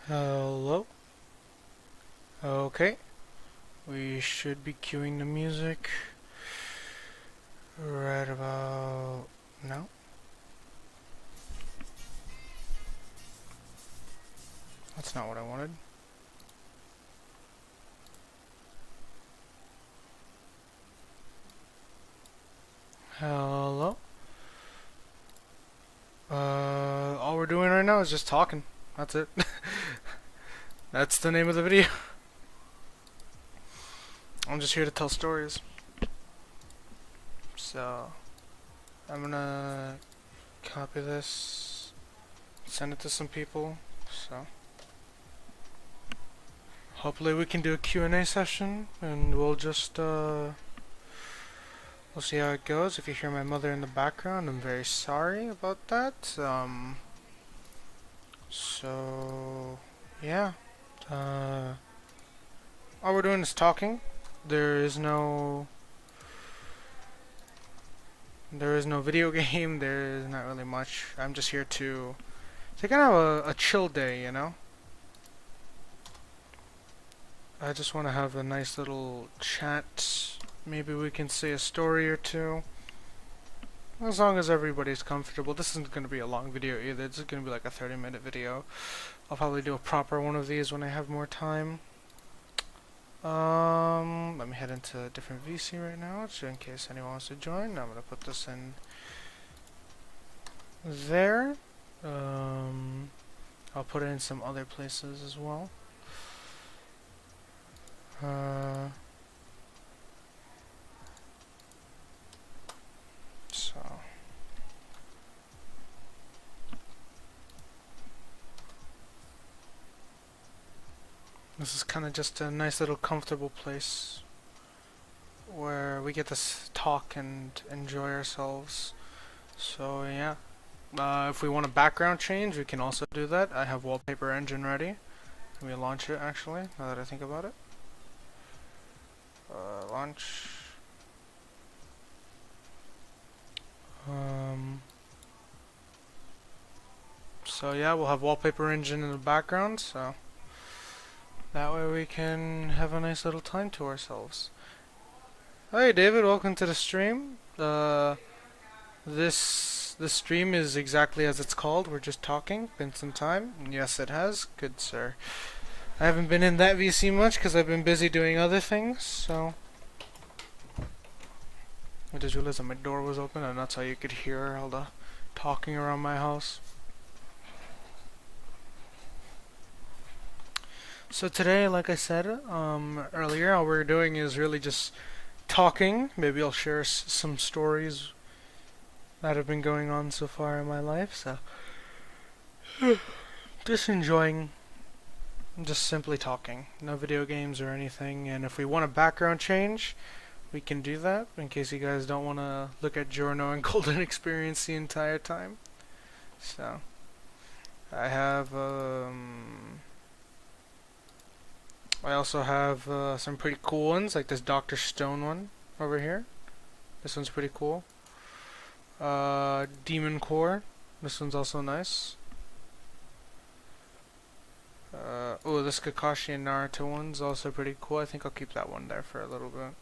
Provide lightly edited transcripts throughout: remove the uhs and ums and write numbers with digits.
Hello. Okay, we should be cueing the music right about now. That's not what I wanted. Hello. All we're doing right now is just talking. That's it. That's the name of the video. I'm just here to tell stories. So, I'm gonna copy this, send it to some people. So, hopefully we can do a Q&A session, and we'll see how it goes. If you hear my mother in the background, I'm very sorry about that. So, yeah. All we're doing is talking. There is no video game. There is not really much. I'm just here to kind of a chill day, you know? I just want to have a nice little chat. Maybe we can say a story or two. As long as everybody's comfortable. This isn't going to be a long video either. This is going to be like a 30-minute video. I'll probably do a proper one of these when I have more time. Let me head into a different VC right now, so in case anyone wants to join. I'm gonna put this in there. I'll put it in some other places as well. So this is kind of just a nice little comfortable place where we get to talk and enjoy ourselves. So yeah, if we want a background change, we can also do that. I have Wallpaper Engine ready. Let me launch it actually, now that I think about it. Launch. So yeah, we'll have Wallpaper Engine in the background, so that way we can have a nice little time to ourselves. Hi David, welcome to the stream. This stream is exactly as it's called. We're just talking. Been some time. Yes, it has. Good sir. I haven't been in that VC much because I've been busy doing other things. So I just realized that my door was open, and that's how you could hear all the talking around my house. So today, like I said earlier, all we're doing is really just talking. Maybe I'll share some stories that have been going on so far in my life. So just enjoying, just simply talking. No video games or anything. And if we want a background change, we can do that. In case you guys don't want to look at Giorno and Golden Experience the entire time. So I have I also have some pretty cool ones, like this Dr. Stone one over here. This one's pretty cool. Demon Core. This one's also nice. Oh, this Kakashi and Naruto one's also pretty cool. I think I'll keep that one there for a little bit.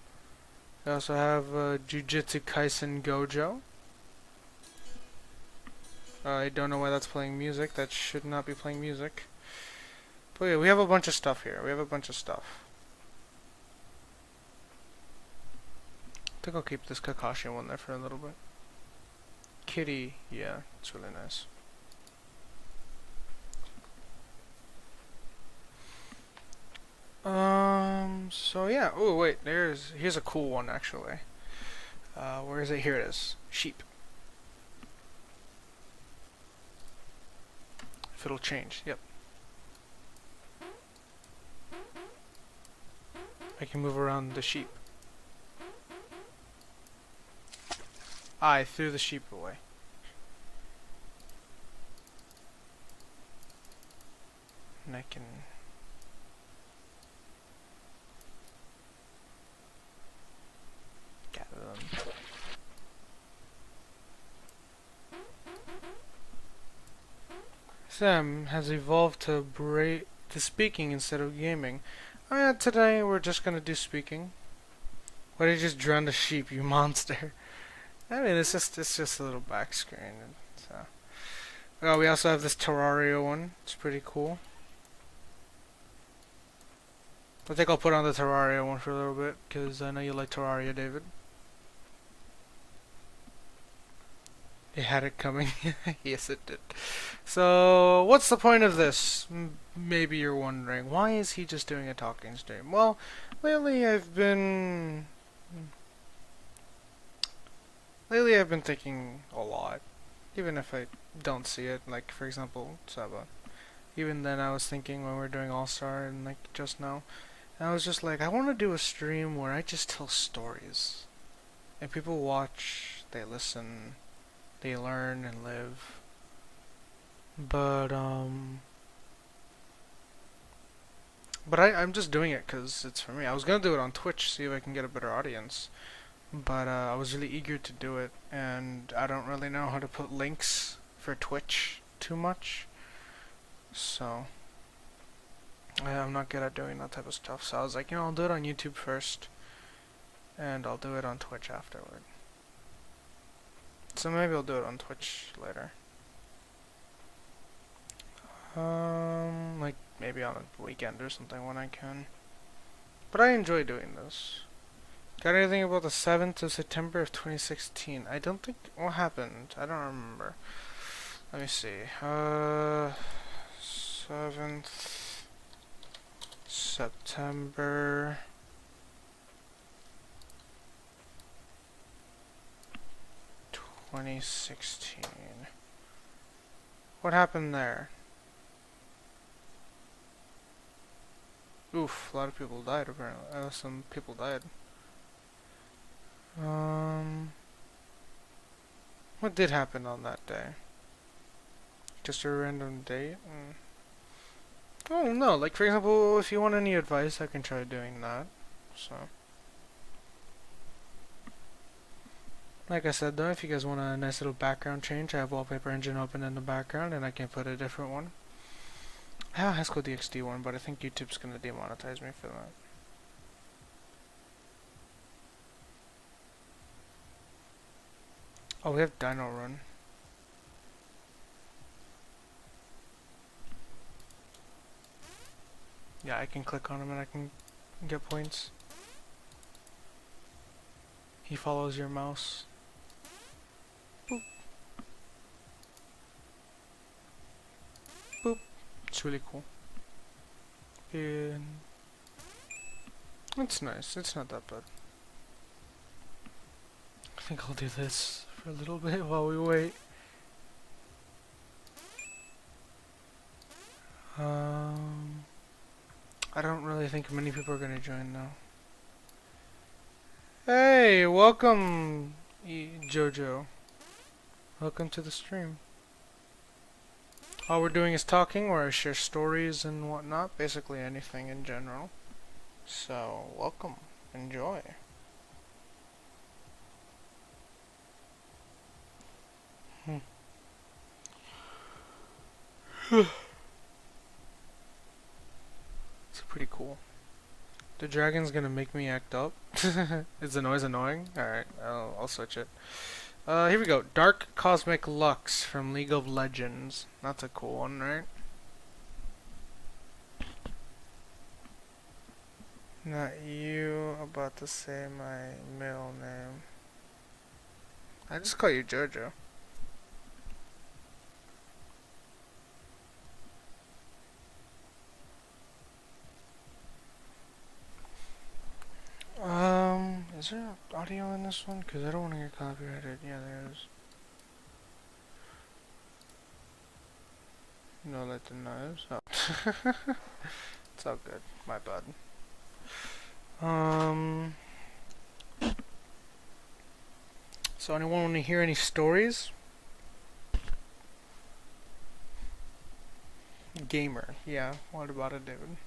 I also have Jujutsu Kaisen Gojo. I don't know why that's playing music. That should not be playing music. But yeah, we have a bunch of stuff here. I think I'll keep this Kakashi one there for a little bit. Kitty, yeah, it's really nice. So yeah. Oh wait, here's a cool one actually. Where is it? Here it is. Sheep. If it'll change, yep. I can move around the sheep. I threw the sheep away. And I can gather them. Sam has evolved to to speaking instead of gaming. Today we're just gonna do speaking. Why did you just drown the sheep, you monster? I mean, it's just a little back screen. So. Oh, we also have this Terraria one. It's pretty cool. I think I'll put on the Terraria one for a little bit, because I know you like Terraria, David. It had it coming. Yes, it did. So, what's the point of this? Maybe you're wondering. Why is he just doing a talking stream? Well, lately I've been thinking a lot. Even if I don't see it. Like, for example, Saba. Even then I was thinking when we were doing All-Star and like just now. And I was just like, I want to do a stream where I just tell stories. And people watch, they listen, they learn and live. But I'm just doing it because it's for me. I was gonna do it on Twitch, see if I can get a better audience. But I was really eager to do it, and I don't really know how to put links for Twitch too much. So I'm not good at doing that type of stuff. So I was like, I'll do it on YouTube first, and I'll do it on Twitch afterward. So maybe I'll do it on Twitch later. Like maybe on a weekend or something when I can. But I enjoy doing this. Got anything about the 7th of September of 2016? I don't think... What happened? I don't remember. Let me see. 7th September... 2016. What happened there? Oof, a lot of people died apparently. Some people died. What did happen on that day? Just a random date? Oh no, like for example, if you want any advice, I can try doing that. So, like I said though, if you guys want a nice little background change, I have Wallpaper Engine open in the background and I can put a different one. I have a High School DxD one, but I think YouTube's gonna demonetize me for that. Oh, we have Dino Run. Yeah, I can click on him and I can get points. He follows your mouse. Boop. Boop. It's really cool. And it's nice. It's not that bad. I think I'll do this for a little bit while we wait. I don't really think many people are gonna join though. Hey, welcome, Jojo. Welcome to the stream. All we're doing is talking, where I share stories and whatnot, basically anything in general. So, welcome. Enjoy. It's pretty cool. The dragon's gonna make me act up. Is the noise annoying? Alright, I'll switch it. Here we go. Dark Cosmic Lux from League of Legends. That's a cool one, right? Not you about to say my middle name. I just call you Jojo. Is there audio in this one? Because I don't want to get copyrighted. Yeah, there is. No, let the knives. Oh. It's all good. My bad. So anyone want to hear any stories? Gamer. Yeah, what about it, David?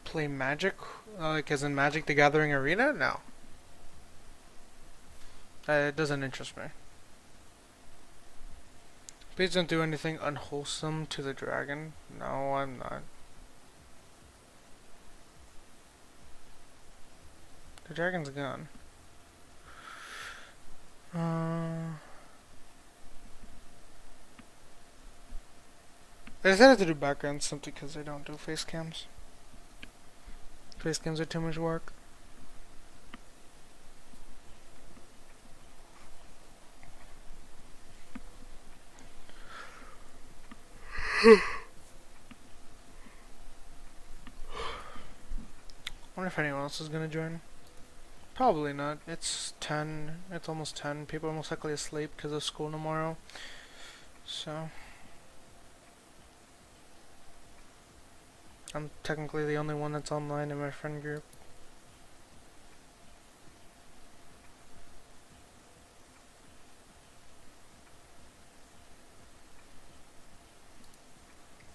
Play Magic? Like as in Magic the Gathering Arena? No. It doesn't interest me. Please don't do anything unwholesome to the dragon. No, I'm not. The dragon's gone. I decided to do backgrounds simply because I don't do face cams. Face cams are too much work. I wonder if anyone else is gonna join. Probably not. It's 10. It's almost 10. People are most likely asleep because of school tomorrow. So I'm technically the only one that's online in my friend group.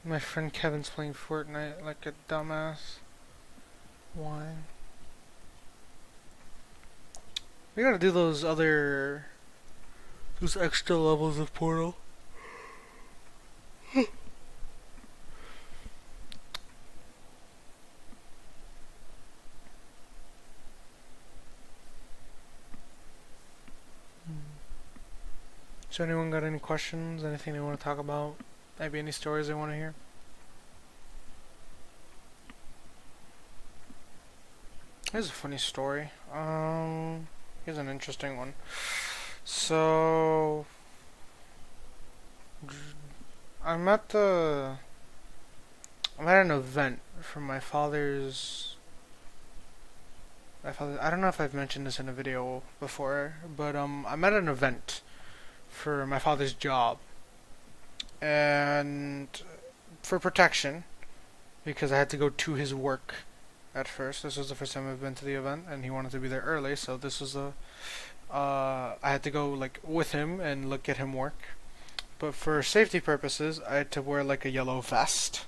My friend Kevin's playing Fortnite like a dumbass. Why? We gotta do those extra levels of Portal. So anyone got any questions? Anything they want to talk about? Maybe any stories they want to hear? Here's a funny story. Here's an interesting one. So I'm at an event for my father's. I don't know if I've mentioned this in a video before, but I'm at an event for my father's job, and for protection, because I had to go to his work at first. This was the first time I've been to the event, and he wanted to be there early, so this was I had to go like with him and look at him work. But for safety purposes, I had to wear like a yellow vest,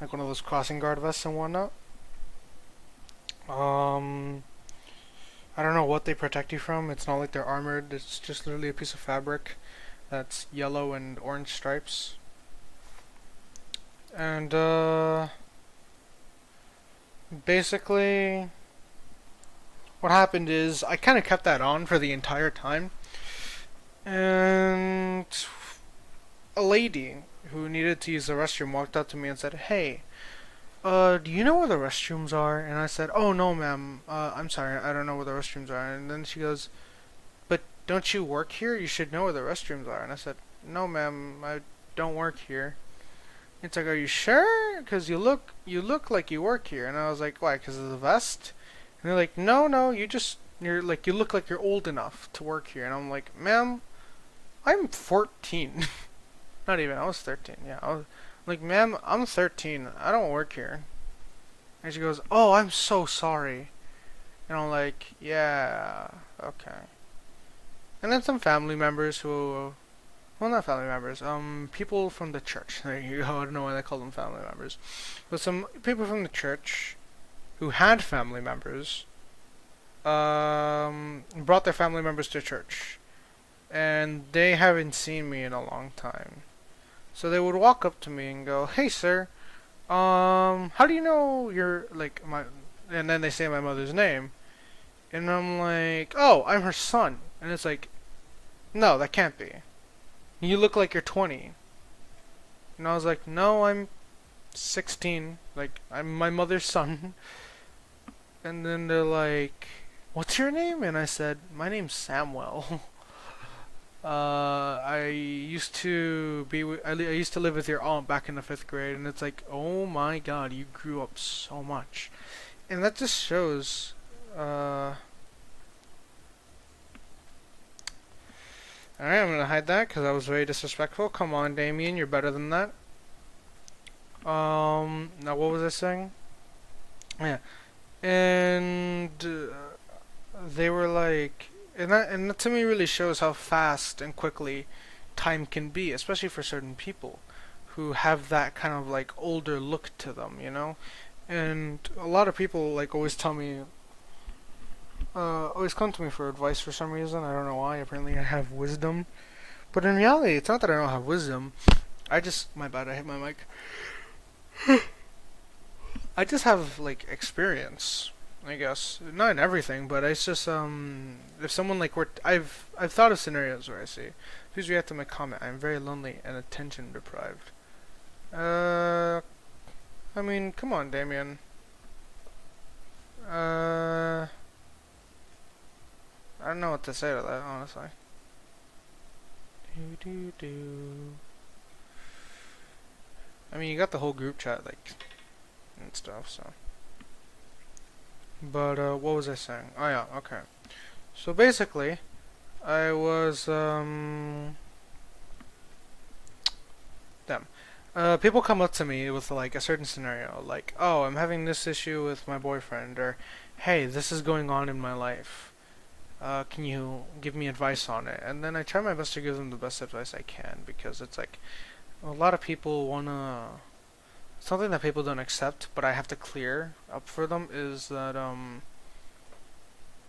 like one of those crossing guard vests and whatnot. I don't know what they protect you from. It's not like they're armored. It's just literally a piece of fabric that's yellow and orange stripes. And basically what happened is I kind of kept that on for the entire time. And a lady who needed to use the restroom walked up to me and said, "Hey, do you know where the restrooms are?" And I said, "Oh no, ma'am. I'm sorry, I don't know where the restrooms are." And then she goes, "But don't you work here? You should know where the restrooms are." And I said, "No, ma'am. I don't work here." It's like, "Are you sure? Because you look like you work here." And I was like, "Why? Because of the vest?" And they're like, "No, no. You look like you're old enough to work here." And I'm like, "Ma'am, I'm 14." Not even. I was 13. Yeah, I was like, "Ma'am, I'm 13. I don't work here." And she goes, "Oh, I'm so sorry." And I'm like, "Yeah, okay." And then some family members who, well, not family members, people from the church. There you go. I don't know why they call them family members, but some people from the church who had family members, brought their family members to church, and they haven't seen me in a long time. So they would walk up to me and go, "Hey, sir, how do you know you're like my?" And then they say my mother's name, and I'm like, "Oh, I'm her son." And it's like, "No, that can't be. You look like you're 20." And I was like, "No, I'm 16. Like, I'm my mother's son." And then they're like, "What's your name?" And I said, "My name's Samuel." I used to I used to live with your aunt back in the 5th grade, and it's like, oh my god, you grew up so much, and that just shows. All right, I'm gonna hide that because I was very disrespectful. Come on, Damien, you're better than that. Now what was I saying? Yeah, and they were like, and that to me really shows how fast and quickly time can be, especially for certain people who have that kind of like older look to them, you know. And a lot of people like always tell me, always come to me for advice for some reason. I don't know why. Apparently, I have wisdom. But in reality, it's not that I don't have wisdom. I just, my bad, I hit my mic. I just have like experience, I guess. Not in everything, but it's just if someone like I've thought of scenarios where I say, please react to my comment. I'm very lonely and attention deprived. Uh, I mean, come on, Damien. I don't know what to say to that, honestly. Do do do. I mean, you got the whole group chat like and stuff, so. But what was I saying? Oh yeah, okay. So basically, I was them. People come up to me with like a certain scenario, like, "Oh, I'm having this issue with my boyfriend," or "Hey, this is going on in my life. Can you give me advice on it?" And then I try my best to give them the best advice I can because it's like a lot of people wanna something that people don't accept, but I have to clear up for them is that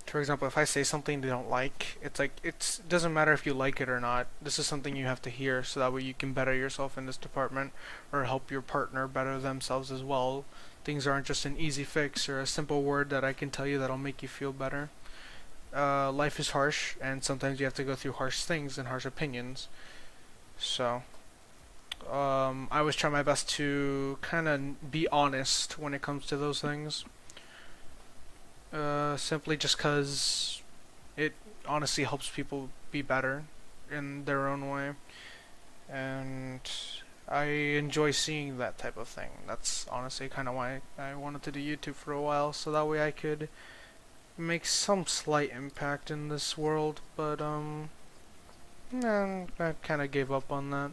for example, if I say something they don't like, it's like it doesn't matter if you like it or not. This is something you have to hear, so that way you can better yourself in this department, or help your partner better themselves as well. Things aren't just an easy fix or a simple word that I can tell you that'll make you feel better. Life is harsh, and sometimes you have to go through harsh things and harsh opinions. So, I always try my best to kind of be honest when it comes to those things. Simply just because it honestly helps people be better in their own way. And I enjoy seeing that type of thing. That's honestly kind of why I wanted to do YouTube for a while, so that way I could make some slight impact in this world. But, I kind of gave up on that.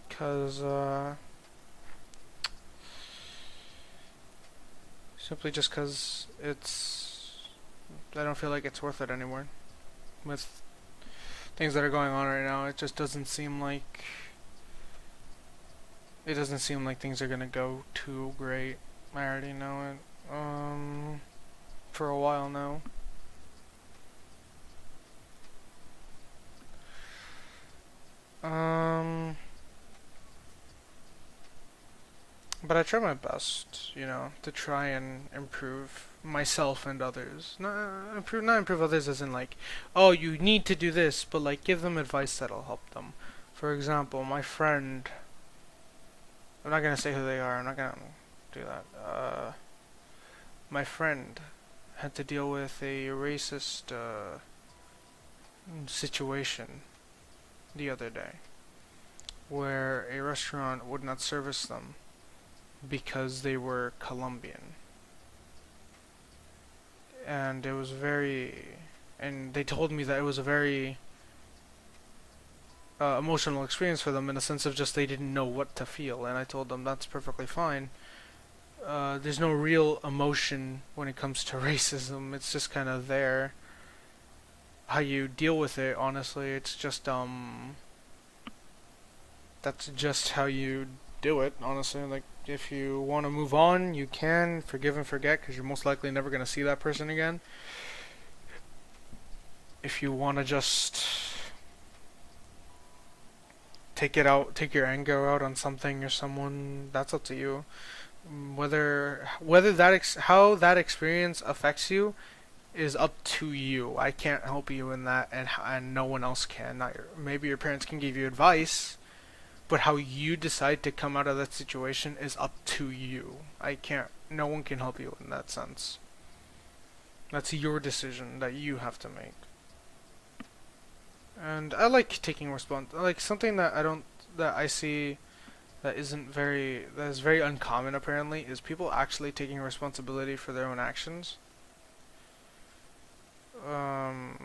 Because, simply just because I don't feel like it's worth it anymore. With things that are going on right now, it just doesn't seem like things are gonna go too great. I already know it. For a while now. Um, but I try my best, to try and improve myself and others. Not improve others as in like, oh, you need to do this, but like give them advice that'll help them. For example, my friend. I'm not gonna say who they are. I'm not gonna do that. My friend had to deal with a racist situation the other day, where a restaurant would not service them because they were Colombian. And it was and they told me that it was a very emotional experience for them in the sense of just they didn't know what to feel. And I told them that's perfectly fine. There's no real emotion when it comes to racism. It's just kind of there. How you deal with it, honestly, it's just that's just how you do it, honestly. Like, if you want to move on, you can forgive and forget because you're most likely never going to see that person again. If you want to just take your anger out on something or someone, that's up to you. Whether how that experience affects you is up to you. I can't help you in that, and no one else can. Maybe your parents can give you advice, but how you decide to come out of that situation is up to you. I can't. No one can help you in that sense. That's your decision that you have to make. And I like taking like something that I see that is very uncommon apparently is people actually taking responsibility for their own actions. Um,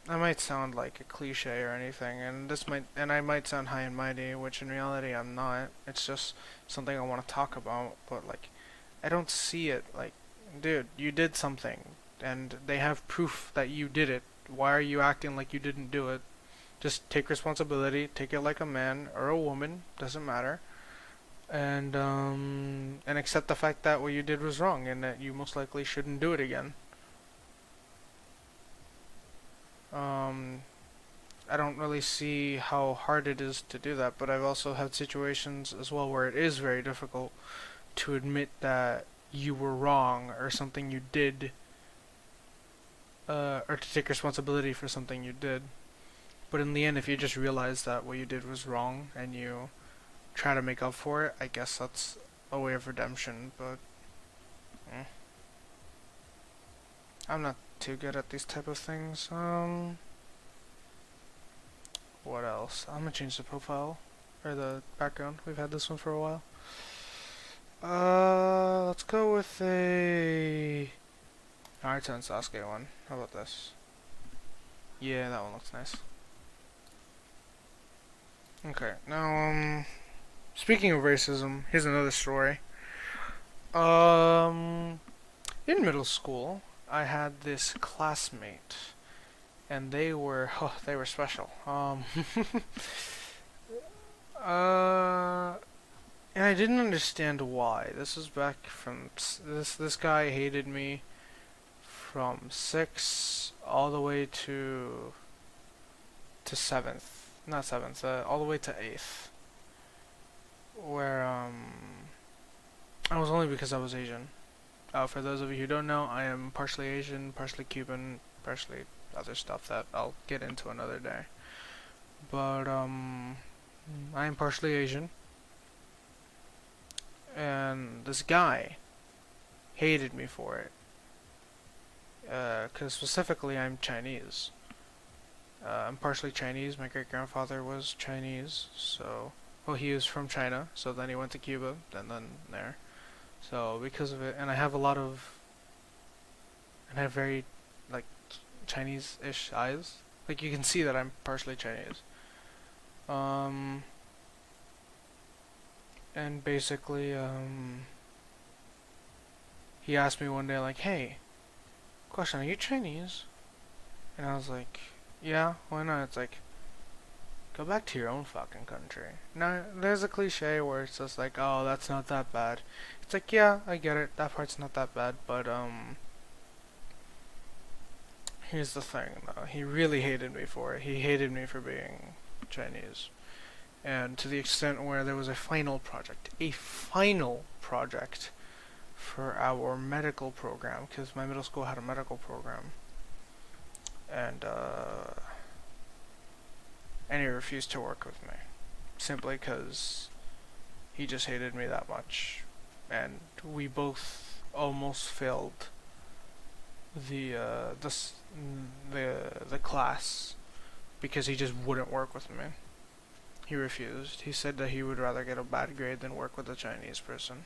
I might sound like a cliche or anything, and I might sound high and mighty, which in reality I'm not. It's just something I want to talk about, but like, I don't see it. Like, dude, you did something, and they have proof that you did it. Why are you acting like you didn't do it? Just take responsibility, take it like a man or a woman, doesn't matter, and accept the fact that what you did was wrong and that you most likely shouldn't do it again. Um, I don't really see how hard it is to do that, but I've also had situations as well where it is very difficult to admit that you were wrong or something you did, or to take responsibility for something you did. But in the end, if you just realize that what you did was wrong and you try to make up for it, I guess that's a way of redemption, but I'm not too good at these type of things. What else? I'm gonna change the profile or the background. We've had this one for a while. Let's go with a Naruto and Sasuke one. How about this? Yeah, that one looks nice. Okay, now speaking of racism, here's another story. In middle school, I had this classmate, and they were special. And I didn't understand why. This was back from this guy hated me from 6th all the way to 7th, not 7th, all the way to 8th, where it was only because I was Asian. For those of you who don't know, I am partially Asian, partially Cuban, partially other stuff that I'll get into another day. But I am partially Asian, and this guy hated me for it. Because specifically I'm Chinese. I'm partially Chinese. My great grandfather was Chinese, so well, he was from China. So then he went to Cuba, and then there. So because of it, and I have very like Chinese-ish eyes. Like you can see that I'm partially Chinese. And basically, he asked me one day like, "Hey, question, are you Chinese?" And I was like, "Yeah, why not?" It's like, go back to your own fucking country. Now, there's a cliche where it's just like, "Oh, that's not that bad." It's like, yeah, I get it. That part's not that bad, but here's the thing, though. He really hated me for it. He hated me for being Chinese. And to the extent where there was a final project for our medical program, because my middle school had a medical program, and he refused to work with me, simply because he just hated me that much, and we both almost failed the class because he just wouldn't work with me. He refused. He said that he would rather get a bad grade than work with a Chinese person.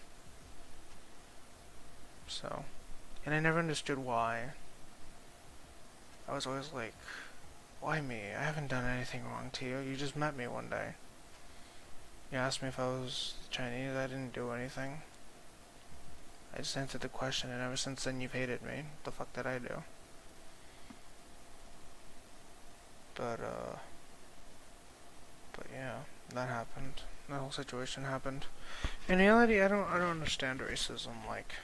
So, and I never understood why. I was always like, why me? I haven't done anything wrong to you. You just met me one day. You asked me if I was Chinese. I didn't do anything. I just answered the question, and ever since then you've hated me. What the fuck did I do? But yeah, that happened. That whole situation happened. In reality, I don't understand racism. Like,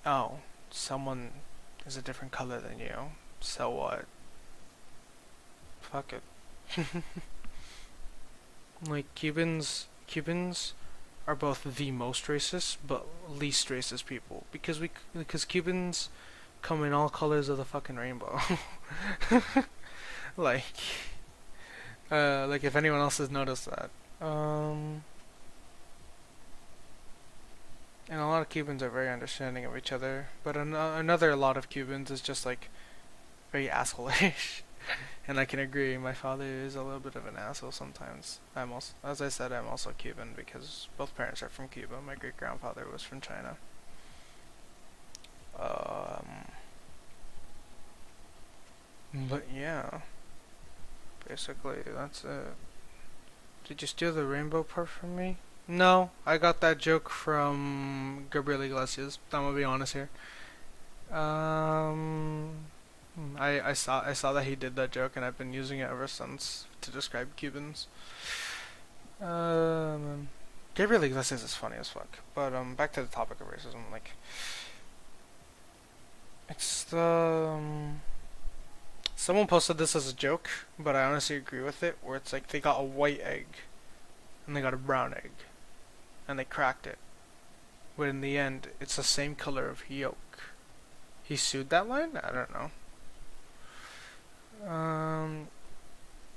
oh, someone is a different color than you. So what? Fuck it. Like Cubans are both the most racist but least racist people because Cubans come in all colors of the fucking rainbow. like if anyone else has noticed that. And a lot of Cubans are very understanding of each other, but another lot of Cubans is just like very asshole-ish. And I can agree, my father is a little bit of an asshole sometimes. As I said, I'm also Cuban because both parents are from Cuba. My great grandfather was from China. But yeah, basically that's it. Did you steal the rainbow part from me? No, I got that joke from Gabriel Iglesias. I'm gonna be honest here. I saw that he did that joke, and I've been using it ever since to describe Cubans. Gabriel Iglesias is funny as fuck. But back to the topic of racism. Like, it's the Someone posted this as a joke, but I honestly agree with it, where it's like they got a white egg and they got a brown egg and they cracked it. But in the end, it's the same color of yolk. He sued that line? I don't know. Um,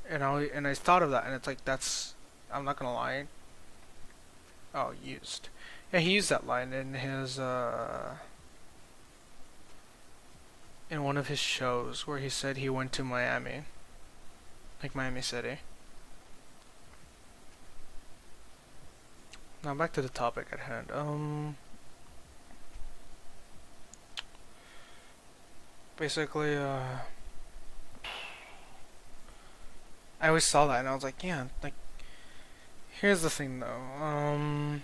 and I thought of that, and it's like that's. I'm not gonna lie. Oh, used. Yeah, he used that line in his in one of his shows where he said he went to Miami, like Miami City. Now back to the topic at hand. Basically, I always saw that and I was like, yeah, like, here's the thing though.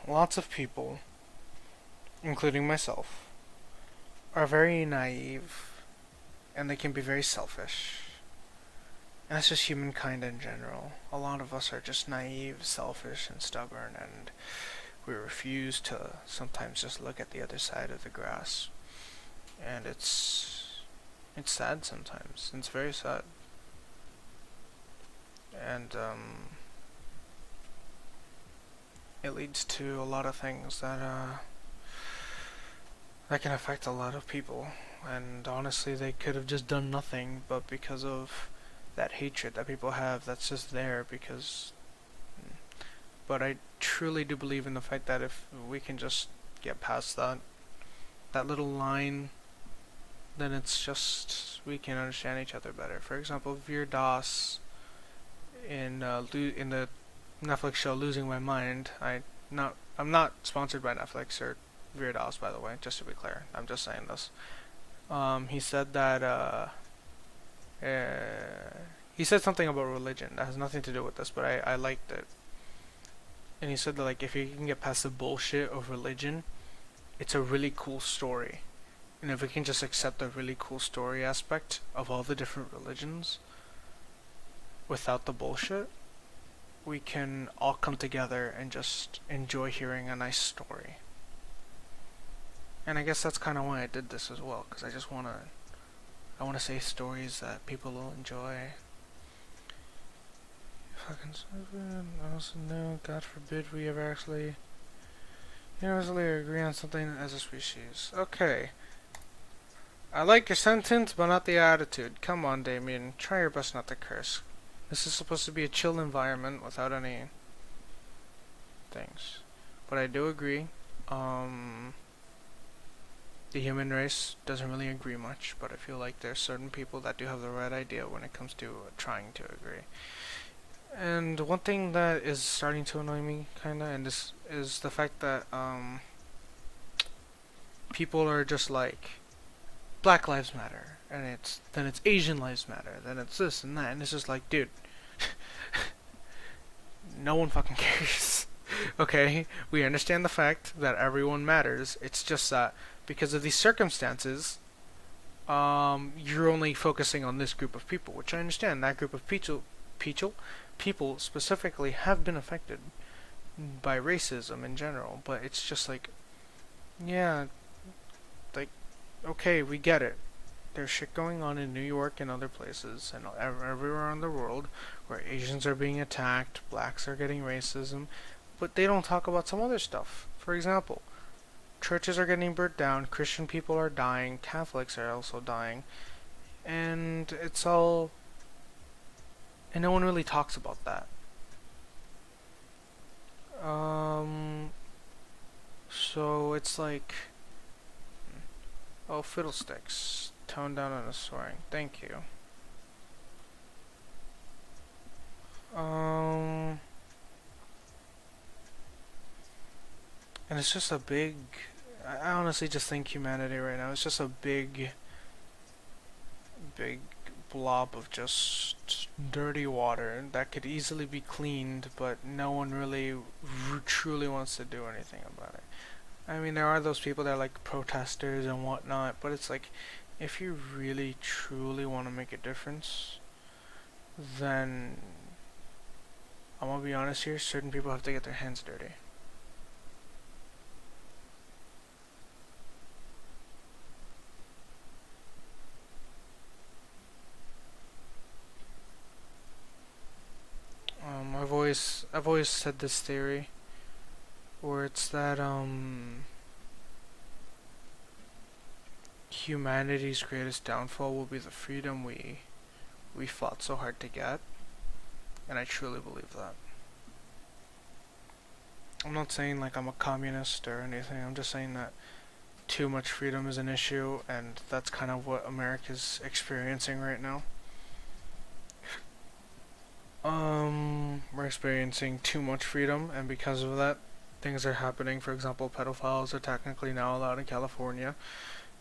Lots of people, including myself, are very naive and they can be very selfish. And that's just humankind in general. A lot of us are just naive, selfish, and stubborn, and we refuse to sometimes just look at the other side of the grass. And it's sad sometimes. It's very sad. And it leads to a lot of things that can affect a lot of people. And honestly, they could have just done nothing, but because of that hatred that people have, that's just there because. But I truly do believe in the fact that if we can just get past that little line, then it's just we can understand each other better. For example, Veer Das in the Netflix show Losing My Mind. I'm not sponsored by Netflix or Veer Das, by the way, just to be clear. I'm just saying this. He said that he said something about religion that has nothing to do with this, but I liked it. And he said that like if you can get past the bullshit of religion, it's a really cool story. And if we can just accept the really cool story aspect of all the different religions without the bullshit, we can all come together and just enjoy hearing a nice story. And I guess that's kind of why I did this as well, because I want to say stories that people will enjoy. Fucking stupid. Also, no, God forbid we ever actually universally agree on something as a species. Okay. I like your sentence, but not the attitude. Come on, Damien. Try your best not to curse. This is supposed to be a chill environment without any things. But I do agree. The human race doesn't really agree much, but I feel like there's certain people that do have the right idea when it comes to trying to agree. And one thing that is starting to annoy me, kinda, and this is the fact that people are just like Black Lives Matter, and then it's Asian Lives Matter, then it's this and that, and it's just like, dude, no one fucking cares. Okay, we understand the fact that everyone matters. It's just that because of these circumstances, you're only focusing on this group of people, which I understand. That group of people specifically have been affected by racism in general, but it's just like, yeah, like, okay, we get it. There's shit going on in New York and other places and everywhere in the world where Asians are being attacked, blacks are getting racism, but they don't talk about some other stuff. For example, churches are getting burnt down, Christian people are dying, Catholics are also dying, and it's all. And no one really talks about that. So it's like. Oh, fiddlesticks. Tone down on the swearing. Thank you. And it's just a big. I honestly just think humanity right now is just a big blob of just dirty water that could easily be cleaned, but no one really truly wants to do anything about it. I mean, there are those people that are like protesters and whatnot, but it's like, if you really truly want to make a difference, then I'm gonna be honest here, certain people have to get their hands dirty. I've always said this theory where it's that humanity's greatest downfall will be the freedom we fought so hard to get, and I truly believe that. I'm not saying like I'm a communist or anything. I'm just saying that too much freedom is an issue, and that's kind of what America's experiencing right now. We're experiencing too much freedom, and because of that, things are happening. For example, pedophiles are technically now allowed in California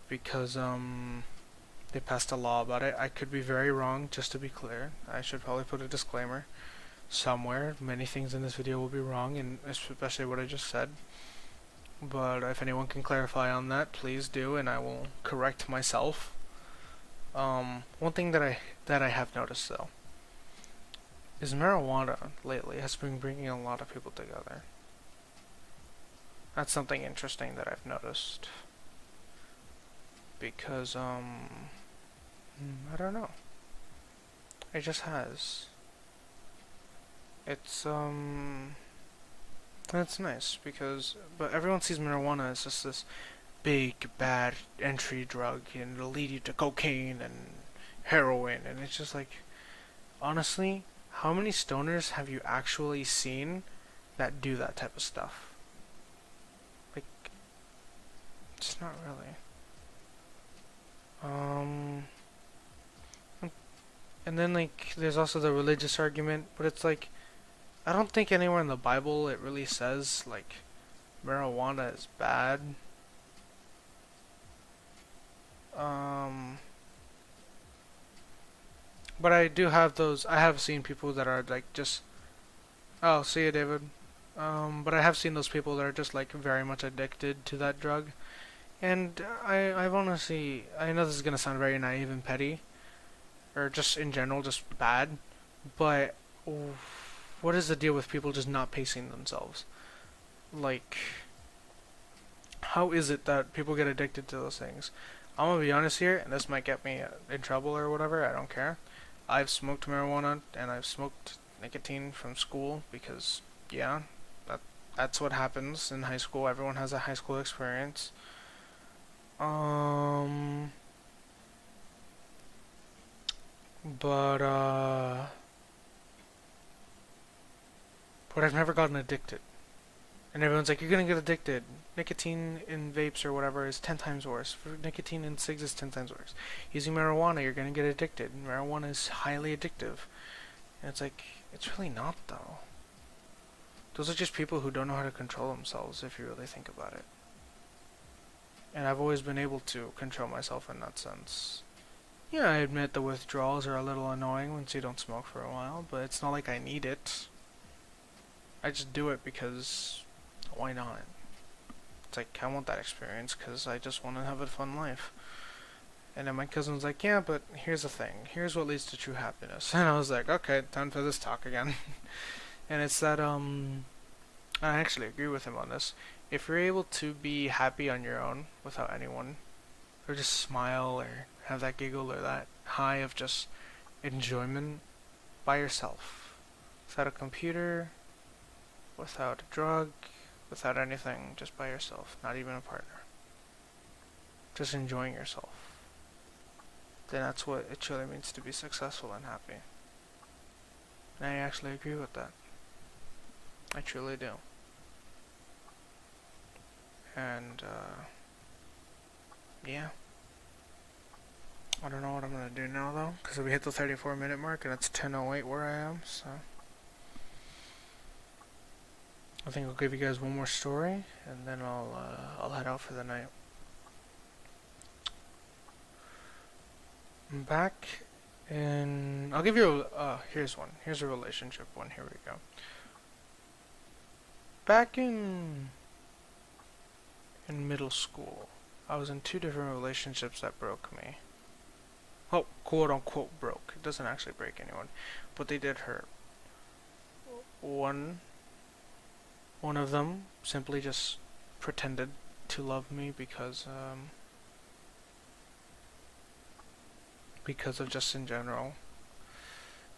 because they passed a law about it. I could be very wrong, just to be clear. I should probably put a disclaimer somewhere. Many things in this video will be wrong, and especially what I just said. But if anyone can clarify on that, please do, and I will correct myself. One thing that I have noticed though is marijuana lately has been bringing a lot of people together. That's something interesting that I've noticed. Because, I don't know. It just has. It's nice because, but everyone sees marijuana as just this big, bad entry drug, and it'll lead you to cocaine and heroin, and it's just like, honestly, how many stoners have you actually seen that do that type of stuff? Like, it's not really. And then like, there's also the religious argument, but it's like, I don't think anywhere in the Bible it really says like marijuana is bad. But I do have those. I have seen people that are like just. Oh, see you, David. But I have seen those people that are just like very much addicted to that drug, and I've honestly, I know this is gonna sound very naive and petty, or just in general just bad, but what is the deal with people just not pacing themselves? Like, how is it that people get addicted to those things? I'm gonna be honest here, and this might get me in trouble or whatever, I don't care. I've smoked marijuana, and I've smoked nicotine from school, because, yeah, that's what happens in high school. Everyone has a high school experience. But I've never gotten addicted. And everyone's like, you're gonna get addicted. Nicotine in vapes or whatever is 10 times worse. Nicotine in cigs is 10 times worse. Using marijuana, you're gonna get addicted. Marijuana is highly addictive. And it's like, it's really not though. Those are just people who don't know how to control themselves, if you really think about it. And I've always been able to control myself in that sense. Yeah, I admit the withdrawals are a little annoying once you don't smoke for a while, but it's not like I need it. I just do it because why not? It's like, I want that experience because I just want to have a fun life. And then my cousin's like, yeah, but here's the thing. Here's what leads to true happiness. And I was like, okay, time for this talk again. And it's that, I actually agree with him on this. If you're able to be happy on your own without anyone, or just smile or have that giggle or that high of just enjoyment by yourself, without a computer, without a drug, without anything, just by yourself, not even a partner, just enjoying yourself, then that's what it truly means to be successful and happy. And I actually agree with that. I truly do. And yeah, I don't know what I'm gonna do now though, because we hit the 34-minute mark and it's 10:08 where I am, so I think I'll give you guys one more story and then I'll head out for the night. I'm back, and I'll give you here's one. Here's a relationship one. Here we go. Back in middle school, I was in 2 different relationships that broke me. Oh, quote unquote broke. It doesn't actually break anyone, but they did hurt. One of them simply just pretended to love me because of just in general.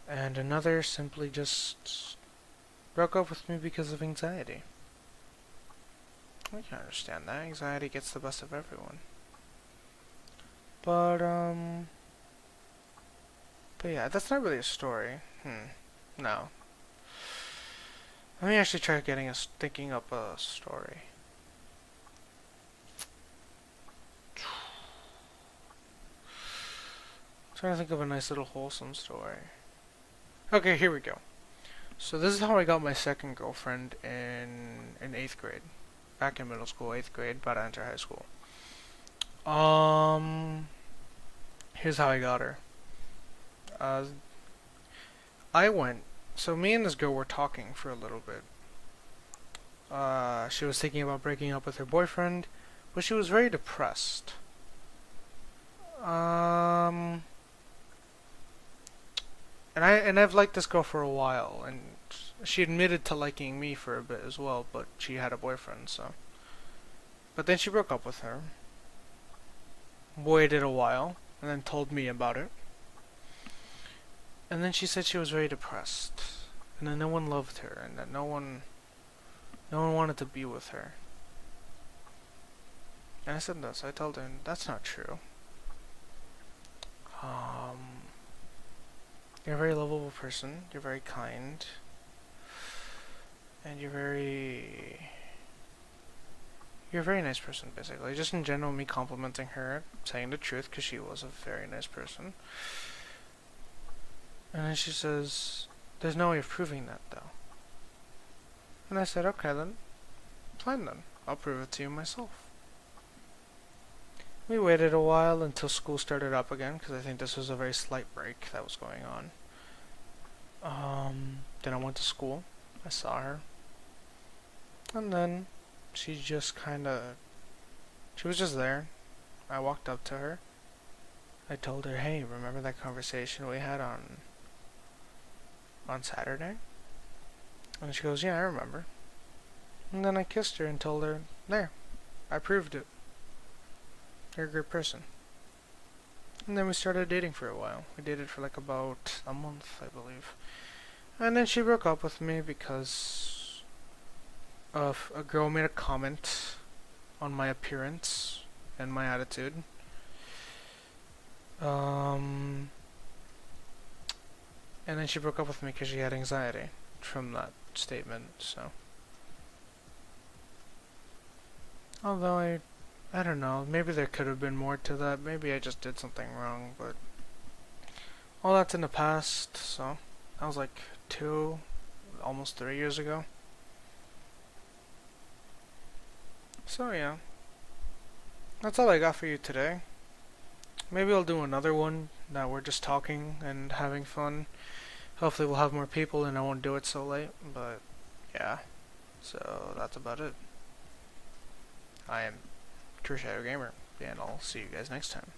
And another simply just broke up with me because of anxiety. I can understand that. Anxiety gets the best of everyone. But yeah, that's not really a story. No. Let me actually try thinking up a story. Trying to think of a nice little wholesome story. Okay, here we go. So this is how I got my second girlfriend in 8th grade. Back in middle school, 8th grade, about to enter high school. Here's how I got her. I went, so me and this girl were talking for a little bit. She was thinking about breaking up with her boyfriend, but she was very depressed. And I've liked this girl for a while, and she admitted to liking me for a bit as well, but she had a boyfriend, so. But then she broke up with her, waited a while, and then told me about it. And then she said she was very depressed, and that no one loved her, and that no one wanted to be with her. And I said this. I told her that's not true. You're a very lovable person. You're very kind, and you're a very nice person, basically. Just in general, me complimenting her, saying the truth, because she was a very nice person. And then she says, there's no way of proving that, though. And I said, okay then, fine then. I'll prove it to you myself. We waited a while until school started up again, because I think this was a very slight break that was going on. Then I went to school. I saw her. And then she was just there. I walked up to her. I told her, hey, remember that conversation we had on Saturday? And she goes, yeah, I remember. And then I kissed her and told her, there, I proved it. You're a great person. And then we started dating for a while. We dated for like about a month, I believe. And then she broke up with me because of a girl made a comment on my appearance and my attitude. And then she broke up with me because she had anxiety from that statement, so. Although I don't know, maybe there could have been more to that, maybe I just did something wrong, but all that's in the past, so that was like almost 3 years ago. So yeah, that's all I got for you today. Maybe I'll do another one that we're just talking and having fun. Hopefully we'll have more people and I won't do it so late, but yeah, so that's about it. I am True Shadow Gamer, and I'll see you guys next time.